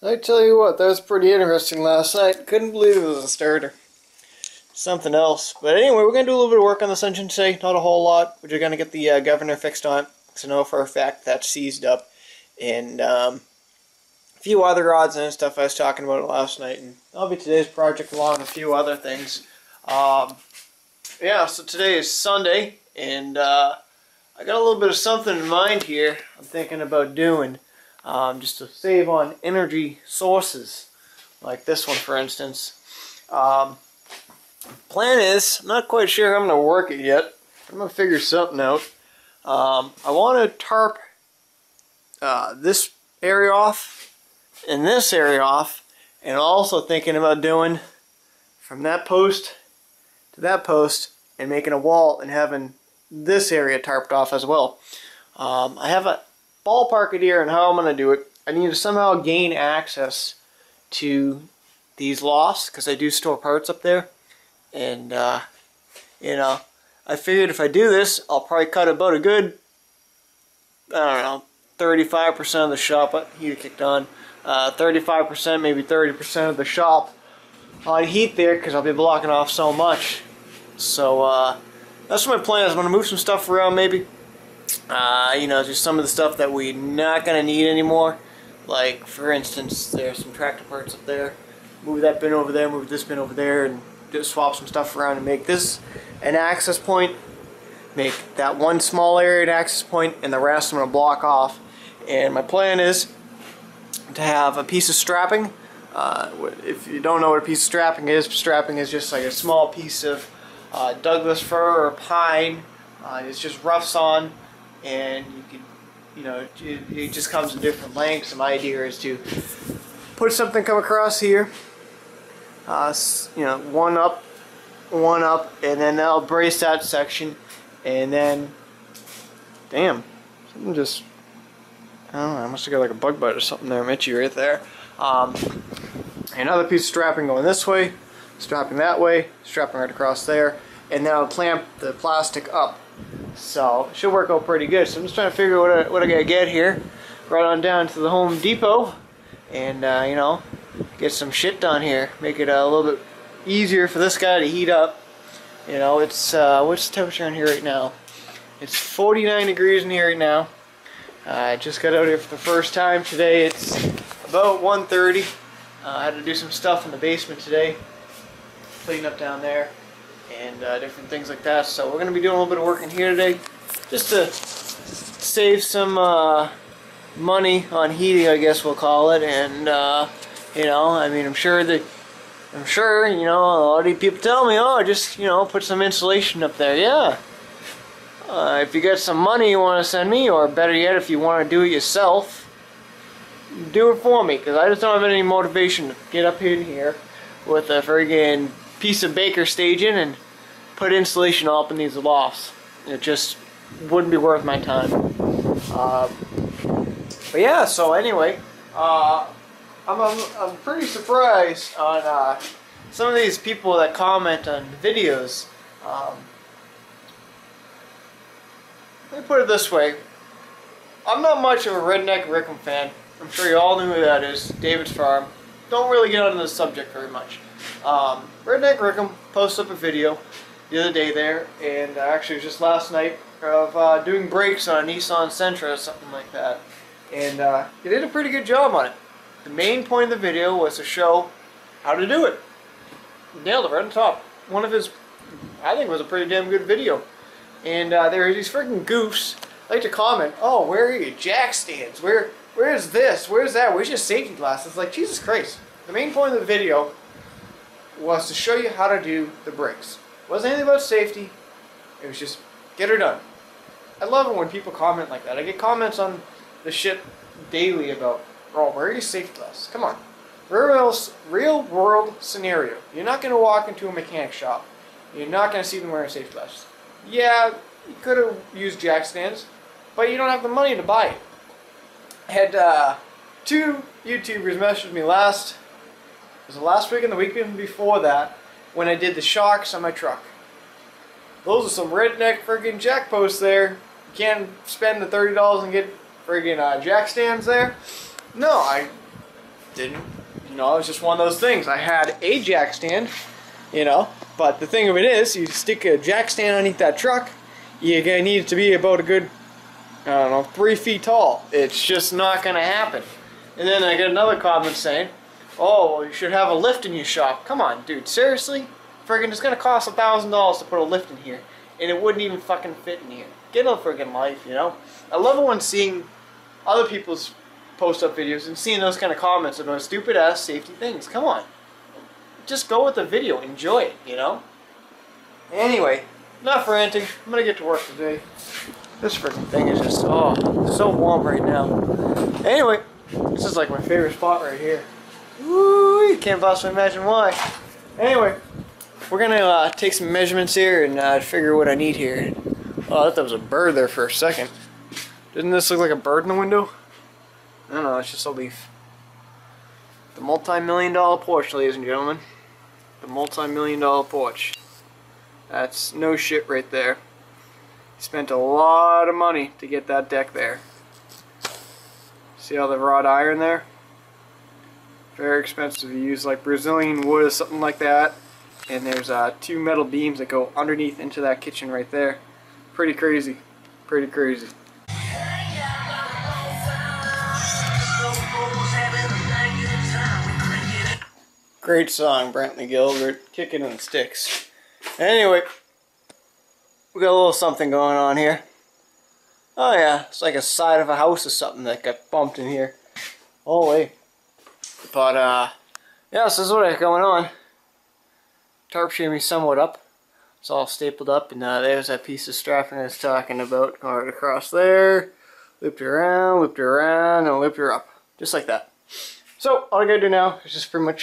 I tell you what, that was pretty interesting last night. Couldn't believe it was a starter. Something else. But anyway, we're going to do a little bit of work on this engine today. Not a whole lot. We're just going to get the governor fixed on it. Because I know for a fact that's seized up. And a few other odds and stuff I was talking about last night. And that'll be today's project along with a few other things. Yeah, so today is Sunday. And I got a little bit of something in mind here I'm thinking about doing. Just to save on energy sources. Like this one, for instance. Plan is, I'm not quite sure how I'm going to work it yet. I'm going to figure something out. I want to tarp this area off and this area off, and also thinking about doing from that post to that post and making a wall and having this area tarped off as well. I have a ballpark idea on how I'm going to do it. I need to somehow gain access to these lofts because I do store parts up there. And, you know, I figured if I do this, I'll probably cut about a good, I don't know, 35% of the shop. Heat kicked on. 35%, maybe 30% of the shop on heat there because I'll be blocking off so much. So, that's my plan. I'm going to move some stuff around maybe. You know, just some of the stuff that we're not going to need anymore. Like, for instance, there's some tractor parts up there. Move that bin over there, move this bin over there, and just swap some stuff around and make this an access point. Make that one small area an access point, and the rest I'm going to block off. And my plan is to have a piece of strapping. If you don't know what a piece of strapping is just like a small piece of Douglas fir or pine. It's just roughs on, and you can, you know, it just comes in different lengths. And my idea is to put something come across here. You know, one up, and then I'll brace that section, and then, damn, something just, I don't know, I must have got like a bug bite or something there, Mitchy, right there. Another piece of strapping going this way, strapping that way, strapping right across there, and then I'll clamp the plastic up. So, it should work out pretty good. So I'm just trying to figure out what I gotta get here. Right on down to the Home Depot, and, you know, get some shit done here. Make it a little bit easier for this guy to heat up. You know, it's, what's the temperature in here right now? It's 49 degrees in here right now. I just got out here for the first time today. It's about 1:30. I had to do some stuff in the basement today. Clean up down there. And different things like that. So we're going to be doing a little bit of work in here today. Just to save some money on heating, I guess we'll call it. And, you know, I mean, I'm sure, you know, a lot of these people tell me, oh, just, you know, put some insulation up there. Yeah. If you got some money you want to send me, or better yet, if you want to do it yourself, do it for me. Because I just don't have any motivation to get up in here with a friggin' piece of baker staging and put insulation up in these lofts. It just wouldn't be worth my time. But yeah, so anyway, I'm pretty surprised on some of these people that comment on videos. Let me put it this way. I'm not much of a Redneck Rickham fan. I'm sure you all know who that is. David's Farm. Don't really get onto the subject very much. Redneck Rickham posted up a video the other day there, and actually it was just last night, of doing brakes on a Nissan Sentra or something like that. And he did a pretty good job on it. The main point of the video was to show how to do it. Nailed it right on top. One of his, I think, was a pretty damn good video. And there are these freaking goofs like to comment, oh, where are your jack stands? Where's this? Where's that? Where's your safety glasses? Like, Jesus Christ. The main point of the video was to show you how to do the brakes. It wasn't anything about safety. It was just get her done. I love it when people comment like that. I get comments on the shit daily about, oh, where are your safety glasses? Come on. Real world scenario. You're not going to walk into a mechanic shop. You're not going to see them wearing safety glasses. Yeah, you could have used jack stands, but you don't have the money to buy it. I had two YouTubers message me it was the last week and the weekend before that, when I did the shocks on my truck. Those are some redneck friggin' jack posts there. You can't spend the $30 and get friggin' jack stands there. No, I didn't, you know, it was just one of those things. I had a jack stand, you know, but the thing of it is, you stick a jack stand underneath that truck, you're going to need it to be about a good, I don't know, 3 feet tall. It's just not going to happen. And then I get another comment saying, oh, well, you should have a lift in your shop. Come on, dude, seriously? Friggin', it's going to cost $1,000 to put a lift in here, and it wouldn't even fucking fit in here. Get a friggin' life, you know? I love it when seeing other people's post-up videos and seeing those kind of comments about stupid-ass safety things. Come on. Just go with the video. Enjoy it, you know? Anyway, enough ranting. I'm going to get to work today. This freaking thing is just, oh, so warm right now. Anyway, this is like my favorite spot right here. Woo! You can't possibly imagine why. Anyway, we're going to take some measurements here and figure what I need here. Oh, I thought that was a bird there for a second. Didn't this look like a bird in the window? I don't know, it's just a leaf. The multi-million-dollar porch, ladies and gentlemen. The multi-million-dollar porch. That's no shit right there. Spent a lot of money to get that deck there. See all the wrought iron there? Very expensive. You use like Brazilian wood or something like that. And there's 2 metal beams that go underneath into that kitchen right there. Pretty crazy. Pretty crazy. Great song, Brantley Gilbert, Kicking in the Sticks. Anyway, we got a little something going on here. Oh yeah, it's like a side of a house or something that got bumped in here. Holy. But yeah, so this is what I got going on. Tarp shimmy somewhat up. It's all stapled up, and there's that piece of strapping I was talking about. Going right across there, looped it around, and looped her up. Just like that. So, all I gotta do now is just pretty much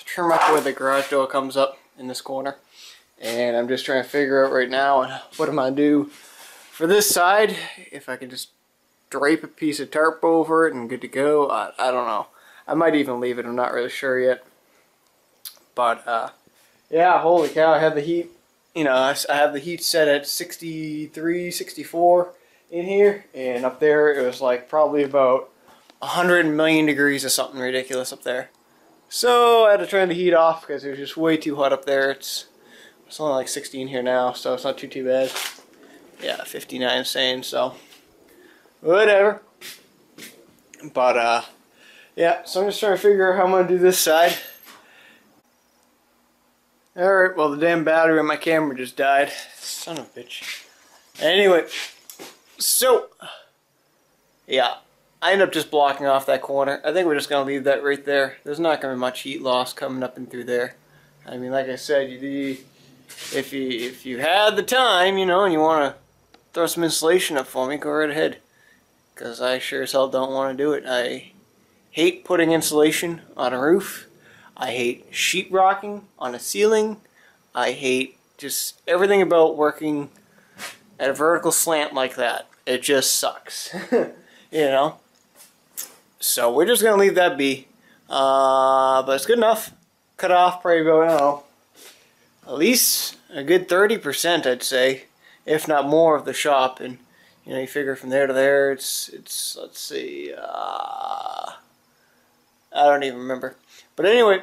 trim up where the garage door comes up in this corner. And I'm just trying to figure out right now what I'm gonna do for this side. If I can just drape a piece of tarp over it and good to go. I don't know. I might even leave it, I'm not really sure yet. But, yeah, holy cow, I have the heat. You know, I have the heat set at 63, 64 in here, and up there it was like probably about 100 million degrees or something ridiculous up there. So I had to turn the heat off because it was just way too hot up there. It's only like 16 here now, so it's not too bad. Yeah, 59 saying, so whatever. But yeah, so I'm just trying to figure out how I'm gonna do this side. Alright, well the damn battery on my camera just died. Son of a bitch. Anyway, so, yeah, I end up just blocking off that corner. I think we're just going to leave that right there. There's not going to be much heat loss coming up and through there. I mean, like I said, if you had the time, you know, and you want to throw some insulation up for me, go right ahead. Because I sure as hell don't want to do it. I hate putting insulation on a roof. I hate sheetrocking on a ceiling. I hate just everything about working at a vertical slant like that. It just sucks. You know? So we're just going to leave that be. But it's good enough. Cut off probably about, I don't know, at least a good 30%, I'd say. If not more of the shop. And, you know, you figure from there to there, it's let's see, I don't even remember. But anyway,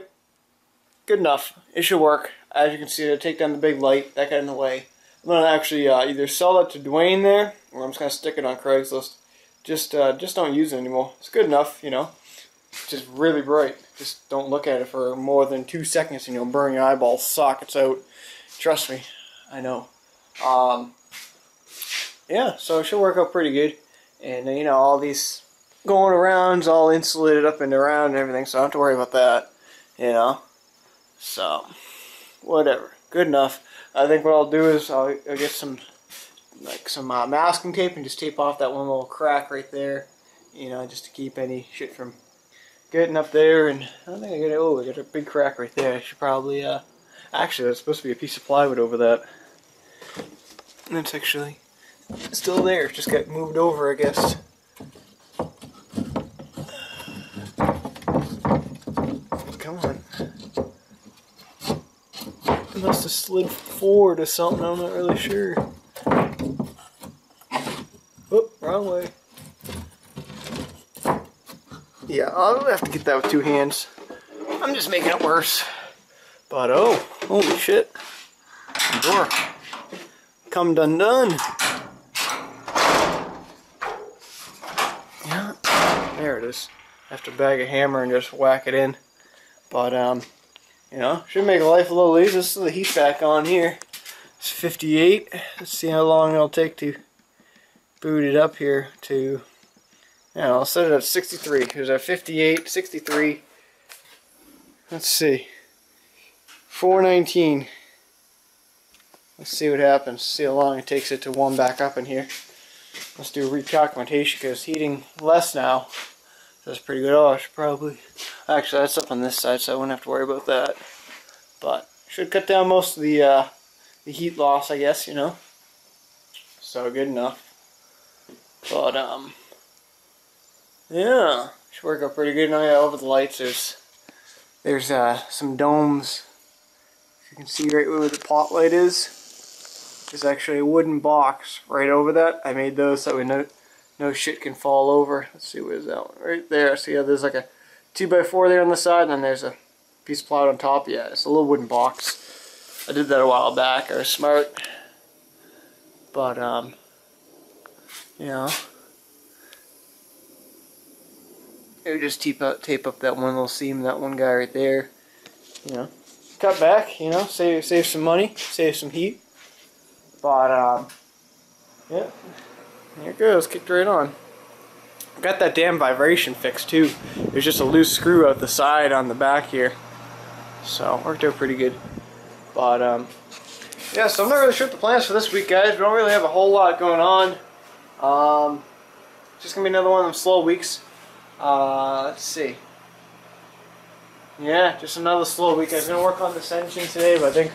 good enough. It should work. As you can see, I take down the big light. That got in the way. I'm going to actually either sell that to Dwayne there, or I'm just going to stick it on Craigslist. Just don't use it anymore. It's good enough, you know. It's just really bright. Just don't look at it for more than 2 seconds and you'll burn your eyeball sockets out. Trust me. I know. Yeah, so it should work out pretty good. And, you know, all these going around's all insulated up and around and everything, so I don't have to worry about that. You know. So, whatever. Good enough. I think what I'll do is I'll get some masking tape and just tape off that one little crack right there, you know, just to keep any shit from getting up there. And I don't think I got it. Oh, I got a big crack right there. I should probably actually, there's supposed to be a piece of plywood over that. And it's actually still there. It just got moved over, I guess. Come on. It must have slid forward or something, I'm not really sure. Oh, wrong way. Yeah, I'll have to get that with 2 hands. I'm just making it worse. But oh, holy shit. Door. Come done. Yeah, there it is. I have to bag a hammer and just whack it in. But, you know, should make life a little easier. This is the heat back on here. It's 58. Let's see how long it'll take to boot it up here to, yeah, I'll set it at 63. There's a 58, 63. Let's see. 419. Let's see what happens. See how long it takes it to warm back up in here. Let's do a recalculation because it's heating less now. That's pretty good. Oh, I should probably... Actually, that's up on this side, so I wouldn't have to worry about that. But should cut down most of the heat loss, I guess, you know. So good enough. But yeah, should work out pretty good. Now, yeah, over the lights, there's some domes. If you can see right where the pot light is, there's actually a wooden box right over that. I made those so no shit can fall over. Let's see, where's that one? Right there. See how there's like a 2x4 there on the side, and then there's a piece of plywood on top. Yeah, it's a little wooden box. I did that a while back. I was smart. But you know, maybe just tape up that one little seam, that one guy right there. You know, cut back. You know, save some money, save some heat. But yeah, there it goes, kicked right on. Got that damn vibration fixed too. There's just a loose screw out the side on the back here, so worked out pretty good. But yeah, so I'm not really sure what the plans for this week, guys. We don't really have a whole lot going on. Just gonna be another one of them slow weeks. Let's see. Yeah, just another slow week. I was gonna work on this engine today, but I think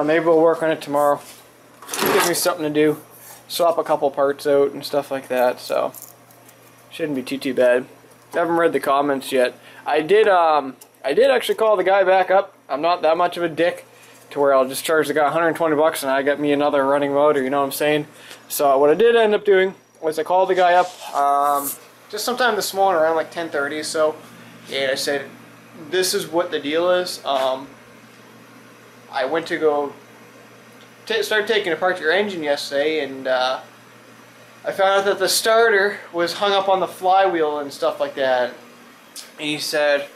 maybe we'll work on it tomorrow. Gives me something to do. Swap a couple parts out and stuff like that, so shouldn't be too bad. I haven't read the comments yet. I did actually call the guy back up. I'm not that much of a dick to where I'll just charge the guy 120 bucks and I get me another running motor, you know what I'm saying? So what I did end up doing was I called the guy up just sometime this morning around like 10:30. So yeah, I said this is what the deal is. I went to go start taking apart your engine yesterday, and I found out that the starter was hung up on the flywheel and stuff like that. And he said,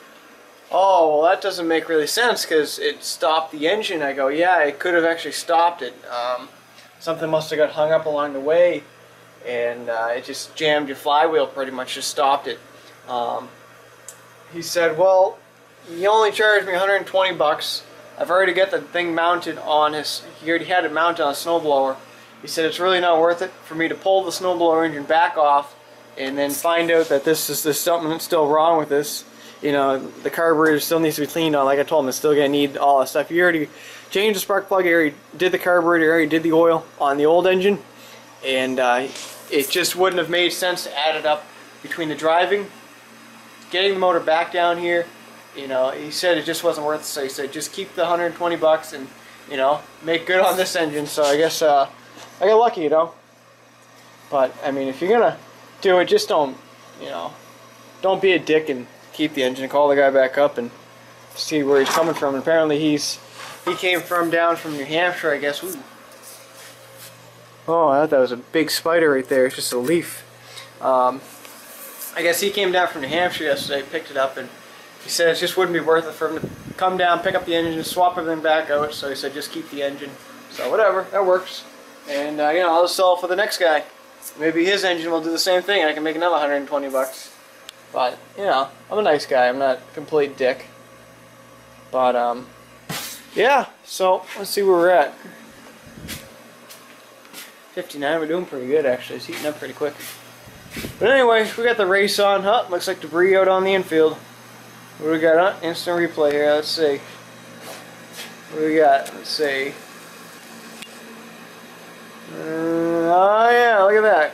oh, well, that doesn't make really sense because it stopped the engine. I go, yeah, it could have actually stopped it. Something must have got hung up along the way, and it just jammed your flywheel, pretty much just stopped it. He said, well, he only charged me 120 bucks. I've already got the thing mounted on he already had it mounted on a snowblower. He said it's really not worth it for me to pull the snowblower engine back off and then find out that there's something that's still wrong with this. You know, the carburetor still needs to be cleaned on. Like I told him, it's still going to need all that stuff. You already changed the spark plug, you already did the carburetor, you already did the oil on the old engine, and it just wouldn't have made sense to add it up between the driving, getting the motor back down here. You know, he said it just wasn't worth it, so he said just keep the 120 bucks and, you know, make good on this engine. So I guess I got lucky, you know. But I mean, if you're gonna do it, just don't, you know, don't be a dick and keep the engine. Call the guy back up and see where he's coming from. And apparently he came down from New Hampshire, I guess. Ooh. Oh, I thought that was a big spider right there. It's just a leaf. I guess he came down from New Hampshire yesterday, picked it up, and he said it just wouldn't be worth it for him to come down, pick up the engine, and swap everything back out. So he said just keep the engine. So whatever, that works. And you know, I'll just sell it for the next guy. Maybe his engine will do the same thing, and I can make another 120 bucks. But you know, I'm a nice guy. I'm not a complete dick. But yeah. So let's see where we're at. 59. We're doing pretty good actually. It's heating up pretty quick. But anyway, we got the race on. Huh? Looks like debris out on the infield. What do we got? Instant replay here. Let's see. What do we got? Let's see. Oh yeah, look at that.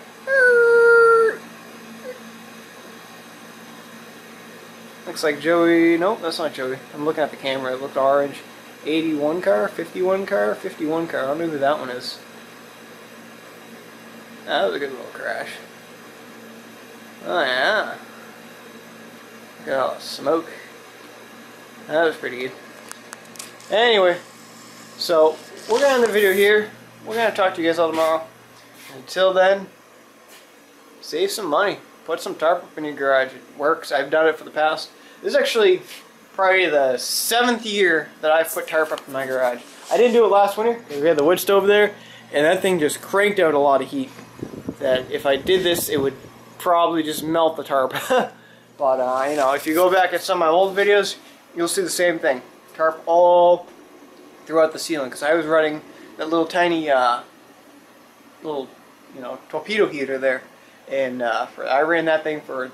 Looks like Joey. Nope, that's not Joey. I'm looking at the camera. It looked orange. 81 car, 51 car, 51 car. I don't know who that one is. That was a good little crash. Oh yeah. Look at all the smoke. That was pretty good. Anyway, so we're gonna end the video here. We're gonna talk to you guys all tomorrow. Until then, save some money. Put some tarp up in your garage. It works. I've done it for the past. This is actually probably the 7th year that I've put tarp up in my garage. I didn't do it last winter. We had the wood stove there, and that thing just cranked out a lot of heat. That if I did this, it would probably just melt the tarp. But you know, if you go back at some of my old videos, you'll see the same thing. Tarp all throughout the ceiling, because I was running that little tiny little, you know, torpedo heater there, and I ran that thing for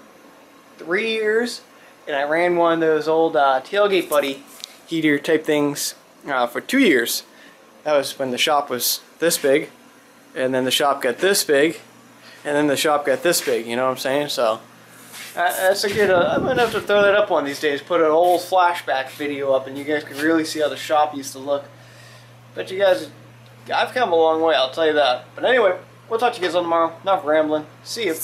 3 years, and I ran one of those old tailgate buddy heater type things for 2 years. That was when the shop was this big, and then the shop got this big, and then the shop got this big. You know what I'm saying? So that's a good. I'm gonna have to throw that up one of these days. Put an old flashback video up, and you guys can really see how the shop used to look. But you guys, I've come a long way, I'll tell you that. But anyway, we'll talk to you guys all tomorrow. Enough rambling. See you.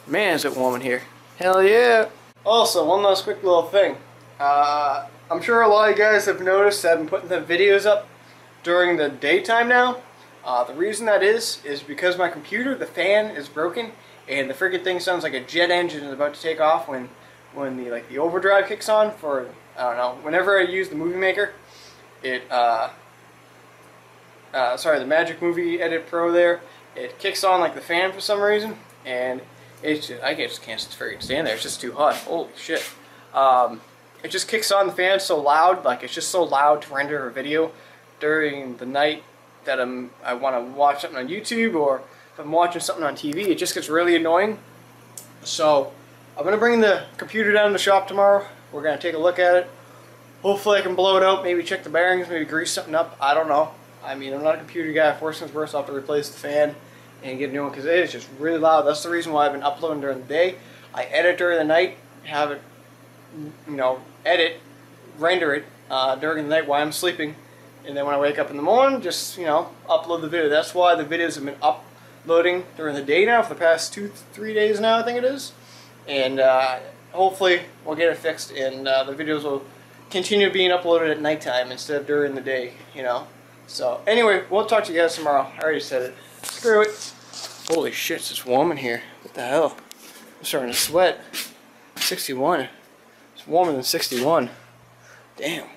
Man, is it warm in here. Hell yeah. Also, one last quick little thing. I'm sure a lot of you guys have noticed that I've been putting the videos up during the daytime now. The reason that is because my computer, the fan is broken, and the friggin' thing sounds like a jet engine is about to take off when the overdrive kicks on for, I don't know, whenever I use the Movie Maker. It sorry, the Magic Movie Edit Pro there, it kicks on like the fan for some reason, and it's just, I just can't freaking stand there. It's just too hot. Holy shit. It just kicks on the fan so loud, like it's just so loud to render a video during the night that I want to watch something on YouTube, or if I'm watching something on TV, it just gets really annoying. So I'm going to bring the computer down to the shop tomorrow. We're going to take a look at it. Hopefully I can blow it out, maybe check the bearings, maybe grease something up. I don't know. I mean, I'm not a computer guy. If worse comes worse, I'll have to replace the fan and get a new one, because it is just really loud. That's the reason why I've been uploading during the day. I edit during the night, have it, you know, render it during the night while I'm sleeping, and then when I wake up in the morning, just, you know, upload the video. That's why the videos have been uploading during the day now for the past 2-3 days now, I think it is. And hopefully we'll get it fixed, and the videos will continue being uploaded at nighttime instead of during the day, you know. So anyway, we'll talk to you guys tomorrow. I already said it. Screw it. Holy shit, it's warm in here. What the hell? I'm starting to sweat. 61. It's warmer than 61. Damn.